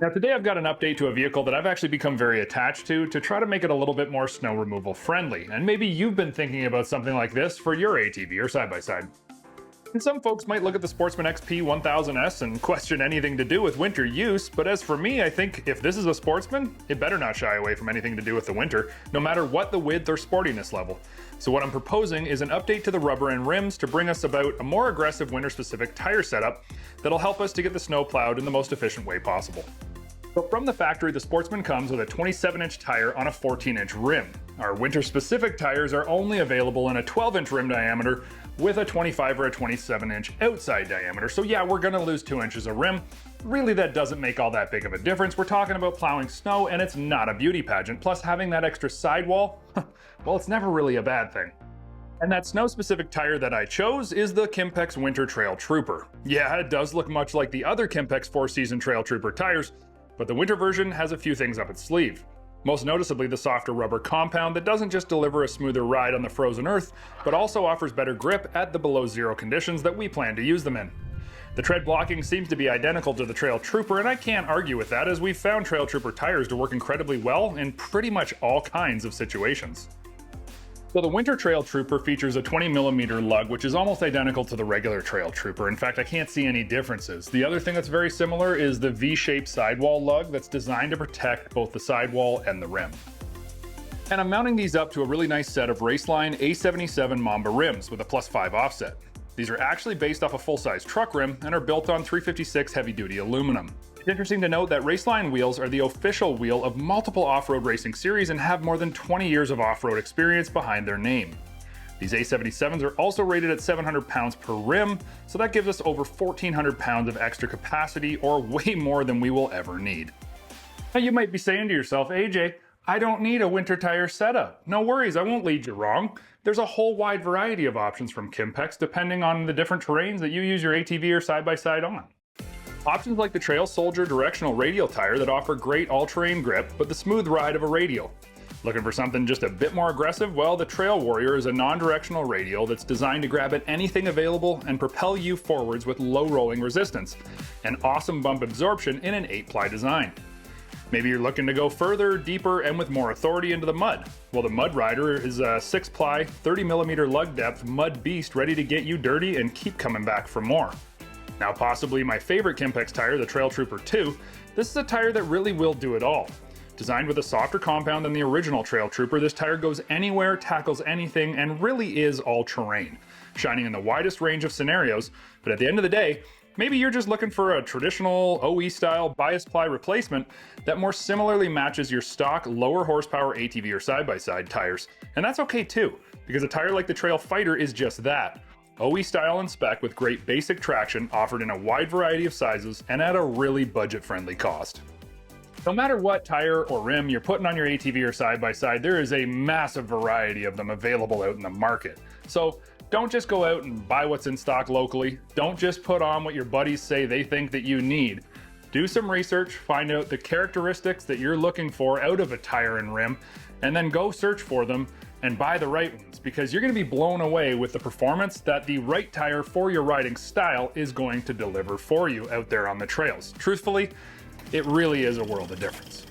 Now today I've got an update to a vehicle that I've actually become very attached to try to make it a little bit more snow removal friendly. And maybe you've been thinking about something like this for your ATV or side-by-side. And some folks might look at the Sportsman XP 1000S and question anything to do with winter use, but as for me, I think if this is a Sportsman, it better not shy away from anything to do with the winter, no matter what the width or sportiness level. So what I'm proposing is an update to the rubber and rims to bring us about a more aggressive winter-specific tire setup that'll help us to get the snow plowed in the most efficient way possible. So from the factory, the Sportsman comes with a 27-inch tire on a 14-inch rim. Our winter-specific tires are only available in a 12-inch rim diameter with a 25 or a 27-inch outside diameter. So yeah, we're gonna lose 2 inches of rim. Really, that doesn't make all that big of a difference. We're talking about plowing snow, and it's not a beauty pageant. Plus, having that extra sidewall, well, it's never really a bad thing. And that snow-specific tire that I chose is the Kimpex Winter Trail Trooper. Yeah, it does look much like the other Kimpex 4-season Trail Trooper tires, but the winter version has a few things up its sleeve. Most noticeably the softer rubber compound that doesn't just deliver a smoother ride on the frozen earth, but also offers better grip at the below zero conditions that we plan to use them in. The tread blocking seems to be identical to the Trail Trooper, and I can't argue with that, as we've found Trail Trooper tires to work incredibly well in pretty much all kinds of situations. So the Winter Trail Trooper features a 20mm lug, which is almost identical to the regular Trail Trooper. In fact, I can't see any differences. The other thing that's very similar is the V-shaped sidewall lug that's designed to protect both the sidewall and the rim. And I'm mounting these up to a really nice set of Raceline A77 Mamba rims with a +5 offset. These are actually based off a full-size truck rim and are built on 356 heavy-duty aluminum. It's interesting to note that Raceline wheels are the official wheel of multiple off-road racing series and have more than 20 years of off-road experience behind their name. These A77s are also rated at 700 pounds per rim, so that gives us over 1,400 pounds of extra capacity, or way more than we will ever need. Now you might be saying to yourself, AJ, I don't need a winter tire setup. No worries, I won't lead you wrong. There's a whole wide variety of options from Kimpex depending on the different terrains that you use your ATV or side-by-side on. Options like the Trail Soldier directional radial tire that offer great all-terrain grip, but the smooth ride of a radial. Looking for something just a bit more aggressive? Well, the Trail Warrior is a non-directional radial that's designed to grab at anything available and propel you forwards with low rolling resistance, and awesome bump absorption in an 8-ply design. Maybe you're looking to go further, deeper, and with more authority into the mud. Well, the Mud Rider is a 6-ply, 30mm lug depth mud beast ready to get you dirty and keep coming back for more. Now possibly my favorite Kimpex tire, the Trail Trooper 2, this is a tire that really will do it all. Designed with a softer compound than the original Trail Trooper, this tire goes anywhere, tackles anything, and really is all-terrain, shining in the widest range of scenarios, but at the end of the day, maybe you're just looking for a traditional OE-style bias ply replacement that more similarly matches your stock lower horsepower ATV or side-by-side tires. And that's okay too, because a tire like the Trail Fighter is just that. OE style and spec with great basic traction offered in a wide variety of sizes and at a really budget-friendly cost. No matter what tire or rim you're putting on your ATV or side-by-side, there is a massive variety of them available out in the market. So don't just go out and buy what's in stock locally. Don't just put on what your buddies say they think that you need. Do some research, find out the characteristics that you're looking for out of a tire and rim, and then go search for them and buy the right ones, because you're going to be blown away with the performance that the right tire for your riding style is going to deliver for you out there on the trails. Truthfully, it really is a world of difference.